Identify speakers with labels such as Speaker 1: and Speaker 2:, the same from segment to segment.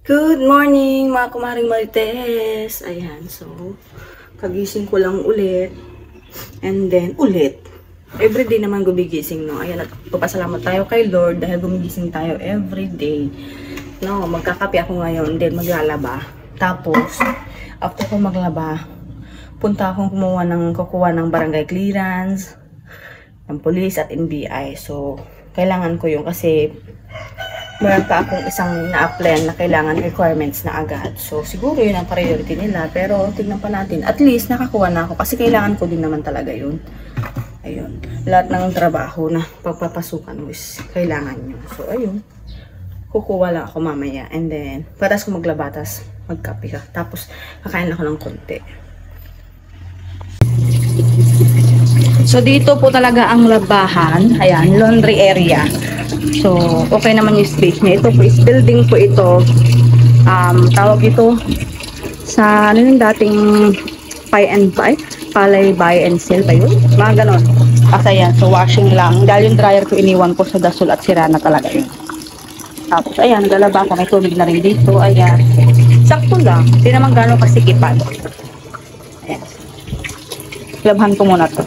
Speaker 1: Good morning mga kumaring Marites. Ayan, so kagising ko lang ulit. And then ulit. Everyday naman gumigising, no. Ayan, at papasalamat tayo kay Lord dahil gumigising tayo everyday. No, magkakape ako ngayon, then maglalaba. Tapos after ko maglaba, punta akong kukuha ng barangay clearance, ng police at NBI. So kailangan ko yung kasi meron pa akong isang na-apply na kailangan requirements na agad. So, siguro yun ang priority nila. Pero, tignan pa natin. At least, nakakuha na ako. Kasi kailangan ko din naman talaga yun. Ayun. Lahat ng trabaho na pagpapasukan is kailangan nyo. So, ayun. Kukuha lang ako mamaya. And then, patas ko maglabatas, magkape ka. Tapos, kakain ako ng konti. So, dito po talaga ang labahan. Ayan, laundry area. So, okay naman yung space niya. Ito po is building po ito. Tawag ito sa ano yung dating buy and buy? Palay buy and sell ba yun? Mga ganon. Kasi yan, so washing lang. Dahil yung dryer ko iniwan ko sa dasol at sira na talaga yun. Tapos, ayan, galaba ko. May tubig na rin dito. Ayan. Sakto lang. Hindi naman gano'ng kasikipad. Ayan. Labhan ko muna to.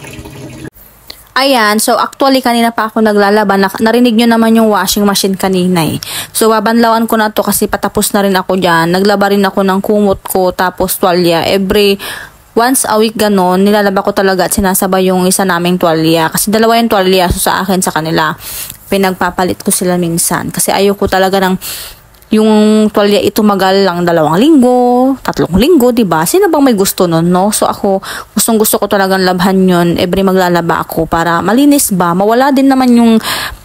Speaker 2: Ayan, so actually kanina pa ako naglalaba, narinig nyo naman yung washing machine kanina eh. So babanlawan ko na to kasi patapos na rin ako dyan. Naglaba rin ako ng kumot ko tapos tuwalya. Once a week ganon, nilalaba ko talaga at sinasabay yung isa naming tuwalya. Kasi dalawa yung tuwalya, so sa akin sa kanila. Pinagpapalit ko sila minsan. Kasi ayoko talaga ng yung tuwalya ito magal lang 2 linggo, 3 linggo, diba? Sino bang may gusto nun, no? So ako, gusto ko talagang labhan yun. Every maglalaba ako para malinis ba? Mawala din naman yung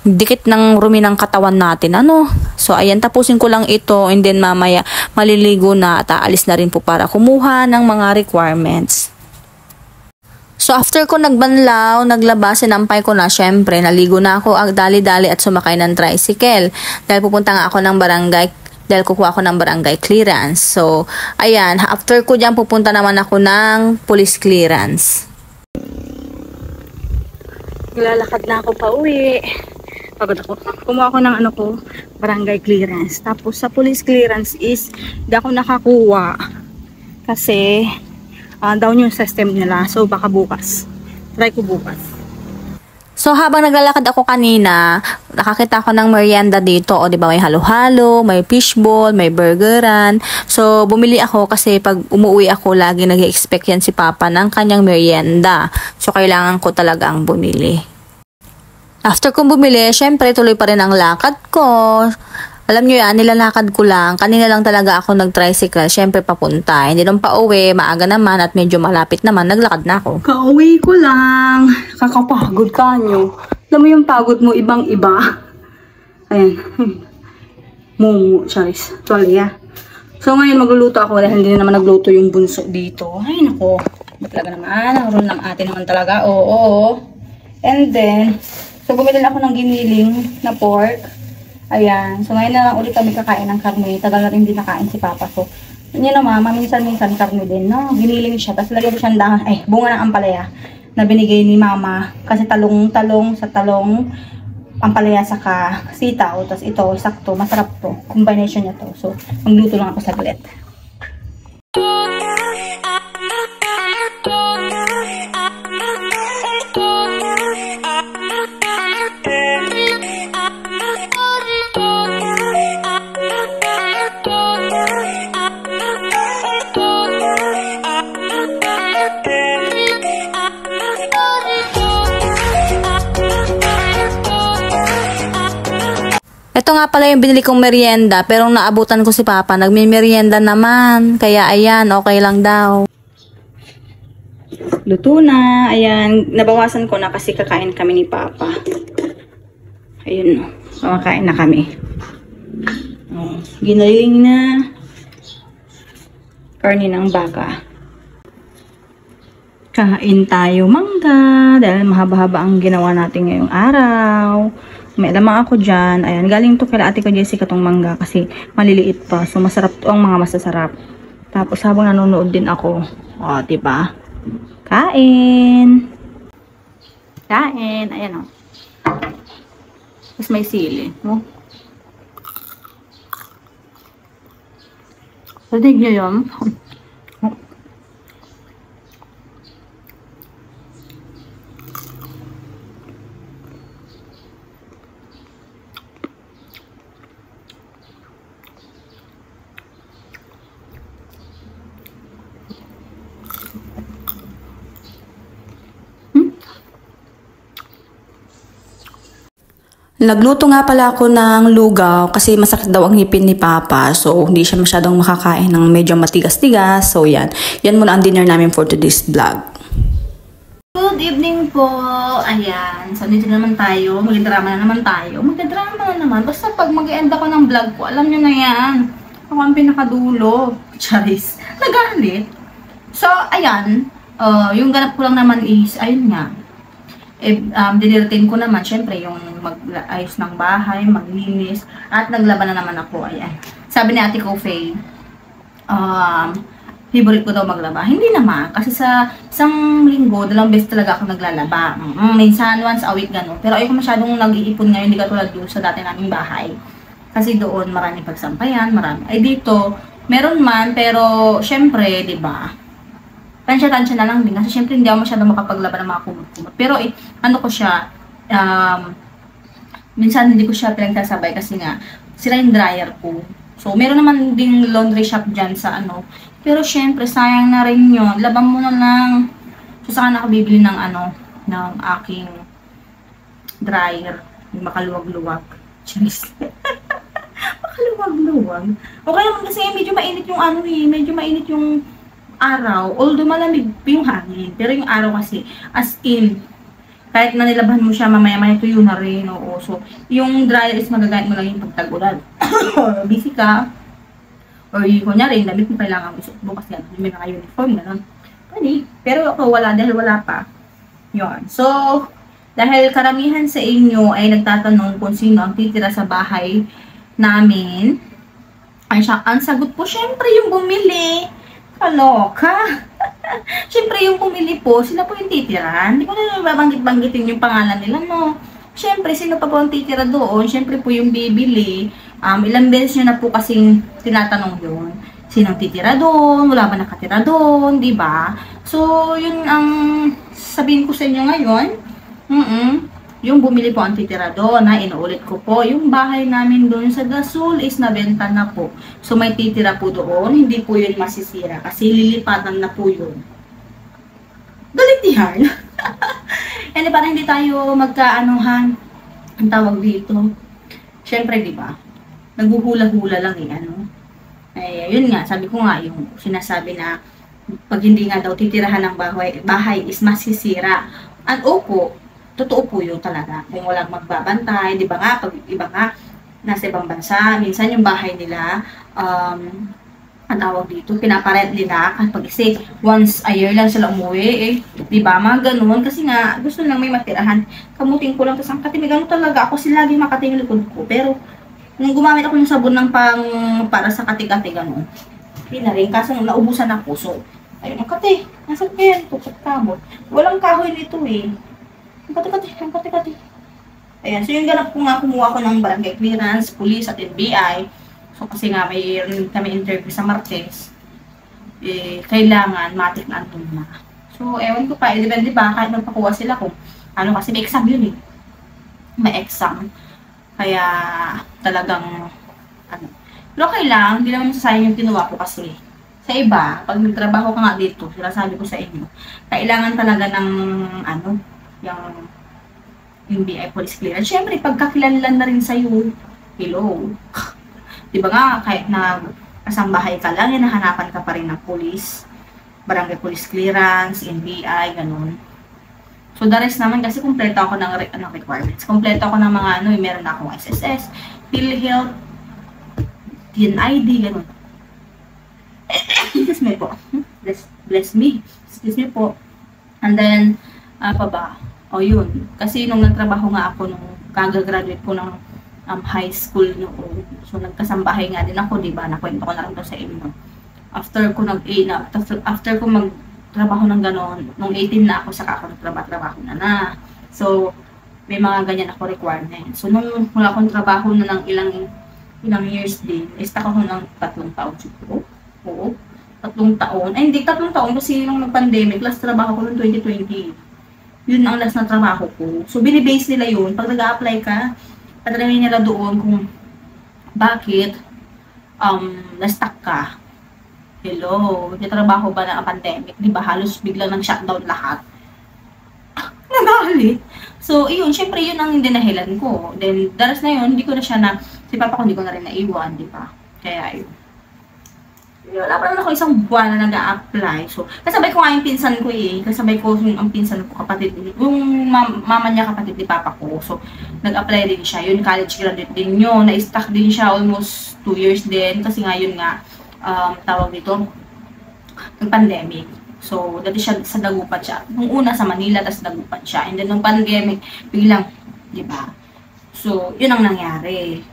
Speaker 2: dikit ng rumi ng katawan natin, ano? So ayan, tapusin ko lang ito and then mamaya maliligo na at aalis na rin po para kumuha ng mga requirements. So after ko nagbanlaw, naglaba, sinampay ko na, syempre, naligo na ako, dali-dali at sumakay ng tricycle. Dahil pupunta nga ako ng barangay, dahil kukuha ako ng barangay clearance. So, ayan, after ko dyan, pupunta naman ako ng police clearance.
Speaker 1: Lalakad na ako pa uwi. Pagod ako. Kumuha ako ng barangay clearance. Tapos sa police clearance is, di ako nakakuha. Kasi, down yung system nila. So, baka bukas. Try ko bukas.
Speaker 2: So, habang naglalakad ako kanina, nakakita ko ng merienda dito. O, di ba, may halo-halo, may fishball, may burgeran. So, bumili ako kasi pag umuwi ako, lagi nag-expect yan si Papa ng kanyang merienda. So, kailangan ko talaga ang bumili. After kong bumili, syempre, tuloy pa rin ang lakad ko. Alam nyo yan, nilalakad ko lang. Kanina lang talaga ako nag-tricycle. Siyempre papunta. Hindi nung pauwi, maaga naman at medyo malapit naman. Naglakad na ako.
Speaker 1: Kauwi ko lang. Kakapagod ka nyo. Alam mo yung pagod mo, ibang-iba. Ayan. Momo, charis. Tuwalya. So ngayon magluluto ako dahil hindi naman nagluto yung bunso dito. Ay nako. Ba talaga naman. Ang rule ng ate naman talaga. Oo. And then, so bumili ako ng giniling na pork. Ayan. So, ngayon na lang ulit kami kakain ng karne. Tagal na rin din nakain si Papa. So, yun naman, maminsan-minsan karne din, no? Giniling siya. Tapos, lagyan ko siyang bunga ng ampalaya na binigay ni Mama. Kasi talong sa talong, ampalaya saka sitaw. Tapos, ito, sakto. Masarap to. Combination niya to. So, magluto lang ako saglit.
Speaker 2: Ito nga pala yung binili kong merienda, pero naabutan ko si Papa, nagme-merienda naman. Kaya ayan, okay lang daw.
Speaker 1: Luto na. Ayan, nabawasan ko na kasi kakain kami ni Papa. Ayun, kumakain na kami. Giniling na karne ng baka. Kain tayo mangga dahil mahaba-haba ang ginawa natin ngayong araw. May lamang ako dyan. Ayan, galing to kila ate ko Jessica tong mangga kasi maliliit pa. So, masarap to ang mga masasarap. Tapos, habang nanonood din ako. O, diba? Kain! Kain! Ayan o. Tapos may sili. Oh.
Speaker 2: Rinig niyo yun? Nagluto nga pala ako ng lugaw kasi masakit daw ang ngipin ni Papa. So, hindi siya masyadong makakain ng medyo matigas-tigas. So, yan. Yan muna ang dinner namin for today's vlog. Good evening po. Ayan. So, dito naman tayo. Magdrama na naman tayo. Magdrama na naman. Basta pag mag-end ako ng vlog ko, alam nyo na yan. Ako ang pinakadulo. Charis. Nagalit. So, ayan. Yung ganap ko lang naman is, ayun nga. Diniratin ko naman, syempre, yung mag-ayos ng bahay, maglinis, at naglaban na naman ako, ayan. Sabi ni Ate Coffee, favorite ko daw maglaba. Hindi naman, kasi sa isang linggo, 2 beses talaga ako naglalaba. Minsan, once a week, gano'n. Pero ayoko masyadong nag-iipon ngayon, hindi katulad doon sa dati naming bahay. Kasi doon, marami pagsampayan, marami. Ay dito, meron man, pero, syempre, di ba, tansya-tansya na lang din. Kasi syempre hindi ako masyadong makapaglaban ng mga kumot-kumot. Pero ano ko siya, minsan hindi ko siya pinagsasabay kasi nga, sila yung dryer ko. So, meron naman ding laundry shop dyan sa ano. Pero syempre, sayang na rin yun. Laban mo na lang. So, saka ako bibili ng ano, ng aking dryer. Yung makaluwag-luwag. Cheers. Makaluwag-luwag. Okay naman kasi medyo mainit yung ano medyo mainit yung araw, although malamig yung hangin, pero yung araw kasi, as in, kahit na nilabahan mo siya, mamaya-maya tuyo na rin, oo. So, yung dryer is magagamit mo lang yung pagtag-ulan. Busy ka, or yung kunyari, damit mo kailangan isot mo kasi may mga uniform, gano'n. Pero ako, wala, dahil wala pa. Yun. So, dahil karamihan sa inyo ay nagtatanong kung sino ang titira sa bahay namin, ang sagot po, syempre, yung bumili. Kaloka. Siyempre, yung pumili po, sila po yung titira. Hindi ko na babanggit-banggitin yung pangalan nila, no? Siyempre, sino pa po ang titira doon? Siyempre po yung bibili. Ilang beses nyo na po kasing tinatanong yun. Sinong titira doon? Wala ba nakatira doon? Diba? So, yun ang sabihin ko sa inyo ngayon. Yung bumili po ang titira doon, inuulit ko po, yung bahay namin doon sa Gasol is nabenta na po. So, may titira po doon, hindi po yun masisira kasi lilipatan na po yun. Galitihan. And parang hindi tayo magkaanuhan, ang tawag dito. Siyempre, di ba? Naghuhula-hula lang yun nga, sabi ko nga, yung sinasabi na pag hindi nga daw titirahan ng bahay is masisira. At opo, totoo po yun talaga. Kung walang magbabantay, di ba nga, pag iba nga, nasa ibang bansa, minsan yung bahay nila, ang tawag dito, pinaparent nila, kasi once a year lang sila umuwi, di ba, mga ganun, kasi nga, gusto lang may matirahan. Kamuting ko lang, tapos ang katimig, ano talaga, ako sila lagi makating likod ko, pero, nung gumamit ako ng sabon ng para sa kati-kati, ganun, hindi na rin, kaso naubusan ako, so, ayun, ang kati, nasa kaya, tutok kamot, walang kahoy nito ang kati-kati. Ayan, so yung ganap ko nga, kumuha ko ng barangay clearance, police at NBI. So kasi nga may kami interview sa Martes, kailangan matik na andun na. So ewan ko pa, depende ba, kahit magpakuha sila kung ano, kasi may exam yun may exam. Kaya talagang ano. Pero okay lang, hindi naman masasayang yung kinuha ko kasi sa iba, pag nagtrabaho ka nga dito, sinasabi ko sa inyo, kailangan talaga ng ano, yung BI police clearance. Siyempre, pagkakilanlan na rin sa'yo, hello. Diba nga, kahit na kasambahay ka lang, hinahanapan ka pa rin ng police, barangay police clearance, NBI, ganun. So, the rest naman, kasi kompleto ako ng requirements. Kompleto ako ng mga meron na akong SSS, PhilHealth, TNID, ganun. Excuse me po. Bless me. Excuse me po. And then, pa ba? O yun. Kasi nung nagtrabaho nga ako, nung kagagraduate ko ng high school noon. So, nagkasambahay nga din ako, diba? Nakwento ko na lang to sa inyo. After ko magtrabaho ng gano'n, nung 18 na ako, saka ako nagtrabaho na. So, may mga ganyan ako requirement. So, nung wala akong trabaho na ng ilang years din, stuck ako ng 3 taon siguro.
Speaker 1: Oo, 3 taon. Ay, hindi 3 taon kasi nung nag-pandemic, last trabaho ko noong 2020. Yun ang last na trabaho ko. So, binibase nila yun. Pag nag-a-apply ka, tatanungin nila doon kung bakit na-stuck ka. Hello, may trabaho ba na ang pandemic? Di ba halos biglang nang shutdown lahat? Nagalit. So, yun, syempre yun ang dinahilan ko. Then, daras na yun, hindi ko na siya na, si Papa ko hindi ko na rin naiwan, di ba? Kaya yun. Wala pa naman ako isang buwan na nag-a-apply. So, kasabay ko nga yung pinsan ko eh. Kasabay ko yung ang pinsan ko, kapatid, yung mama niya kapatid ni Papa ko. So, nag-apply din siya. Yun, college graduate din yun. Na-stuck din siya almost 2 years din. Kasi nga yun nga, tawag dito, ng pandemic. So, dati siya sa Dagupan siya. Nung una sa Manila, tapos Dagupan siya. And then, nung pandemic, biglang, di ba? So, yun ang nangyari.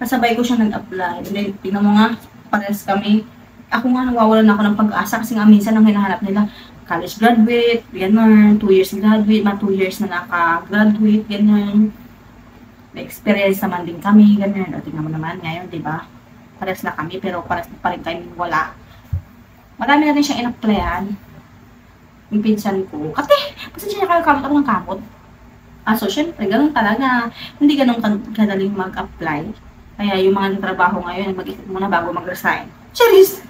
Speaker 1: Kasabay ko siya nag-apply. And then, tingnan mo nga, parehas kami. Ako nga, nawawalan ako ng pag-asa kasi nga minsan ang hinahanap nila, college graduate, gano'n, 2 years graduate, 2 years na naka-graduate, gano'n. May experience naman din kami, gano'n. O, tingnan mo naman ngayon, di ba? Parehas na kami, pero parehas pa rin kami wala. Marami na rin siyang in-applyan. Yung pinsan ko. Ate, basta siya nakakamot ako ng kamot. So, syempre, ganun talaga. Hindi ganun kadaling mag-apply. Kaya yung mga trabaho ngayon, mag-isip muna bago mag-resign. Charis!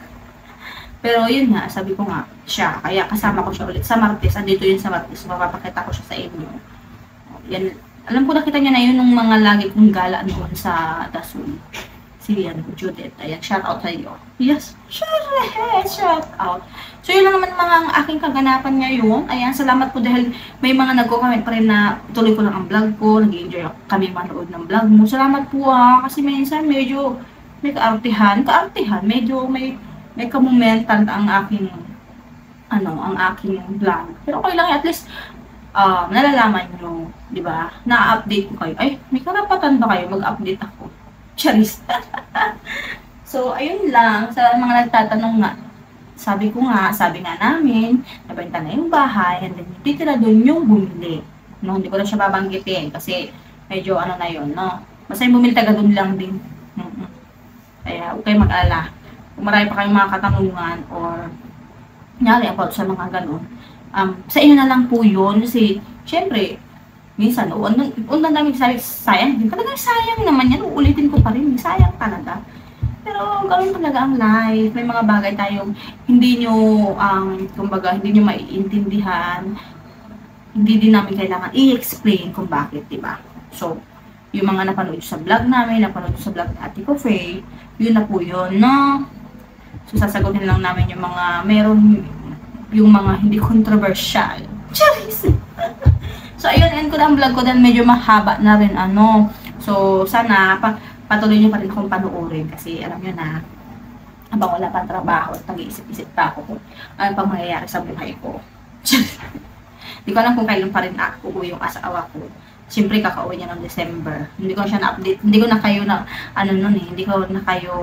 Speaker 1: Pero yun nga, sabi ko nga, siya. Kaya kasama ko siya ulit sa Martes. Andito yun sa Martes. Mapapakita ko siya sa inyo. Yan. Alam ko nakita niya na yun nung mga lagi kong gala noon sa Dasun. Si Judith. Ayan, shout out sa iyo. Yes, shout out. So, yun lang naman mga ang aking kaganapan ngayon. Ayan, salamat po dahil may mga nagko-comment pa rin na tuloy ko lang ang vlog ko. Nag-enjoy kami manood ng vlog mo. Salamat po kasi minsan medyo may kaartihan. Medyo may kamomentan ang aking ang aking vlog. Pero okay lang, at least nalalaman nyo, di ba? Na-update ko kayo. Ay, may karapatan ba kayo mag-update ako? Charis. So, ayun lang. Sa mga nagtatanong nga, sabi nga namin, nabenta na yung bahay, and then yung titira doon yung bumili. No, hindi ko na siya babanggitin kasi medyo na yun, no? Basta yung bumili taga doon lang din. Kaya, huwag kayong mag-alala. Kung marami pa kayong mga katanungan or nyari about sa mga ganun, sa inyo na lang po yun kasi, syempre, minsan, unang namin sabi, sayang din. Talagang sayang naman yan. Uulitin ko pa rin. Sayang talaga. Pero, gawin talaga ang life. May mga bagay tayong hindi nyo, kumbaga, hindi nyo maiintindihan. Hindi din namin kailangan i-explain kung bakit, diba? So, yung mga napanood sa vlog namin, napanood sa vlog ni Ate Coffee, yun na po yun, no? So, sasagutin lang namin yung mga, yung mga hindi controversial. Charis! So, ayun, end ko na ang vlog ko dahil medyo mahaba na rin, So, sana, patuloy nyo pa rin akong panuorin kasi alam nyo na, habang wala pang trabaho, nag-iisip-isip pa ako kung ano pang mangyayari sa buhay ko. Hindi ko alam kung kailan pa rin ako yung asawa ko. Siyempre, kakauwi niya ng December. Hindi ko siya na-update. Hindi ko na kayo na, hindi ko na kayo,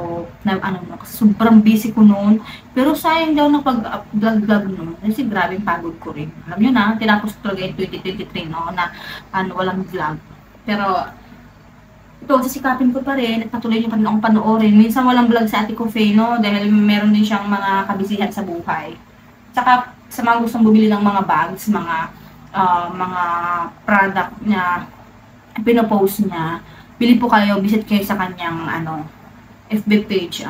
Speaker 1: sobrang busy ko noon. Pero sayang daw na pag-vlog noon. Kasi grabing pagod ko rin. Alam nyo na, tinapos ko talaga yung 2023, no, na, walang vlog. Pero, ito, sisikapin ko pa rin, at patuloy niyo pa rin akong panoorin. Minsan walang vlog sa Ate Coffee, no, dahil meron din siyang mga kabisihan sa buhay. Tsaka, sa mga gustong bumili ng mga bags, mga product niya, pinopost niya, bili po kayo, visit kayo sa kanyang, FB page,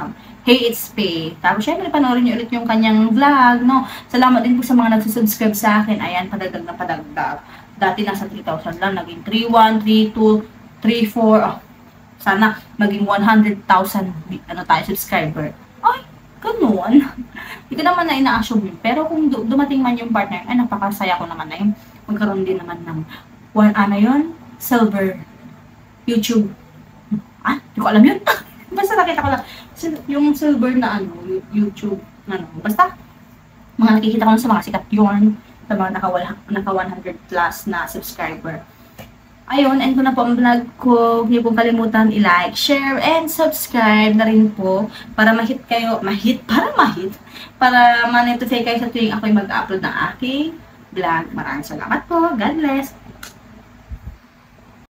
Speaker 1: Hey It's Pay. Tapos, syempre, panoorin niyo ulit yung kanyang vlog, no? Salamat din po sa mga nagsusubscribe sa akin. Ayan, padagdag na padagdag. Dati nasa 3,000 lang, naging 3,1, 3,2, 3,4, sana maging 100,000, tayo, subscriber. Ay, ganun. Hindi ko naman na ina-assume yun. Pero kung dumating man yung partner, ay, napakasaya ko naman na yung magkaroon din naman ng silver YouTube. Hindi ko alam yun. Basta nakita ko lang yung silver na YouTube. Basta mga nakikita ko lang sa mga sikat yun, sa mga naka 100 plus na subscriber. Ayun, end ko na po ang vlog ko. Huwag niyo pong kalimutan i-like, share, and subscribe na rin po para para ma-notify kayo sa tuwing ako'y mag-upload ng aking vlog. Maraming salamat po. God bless.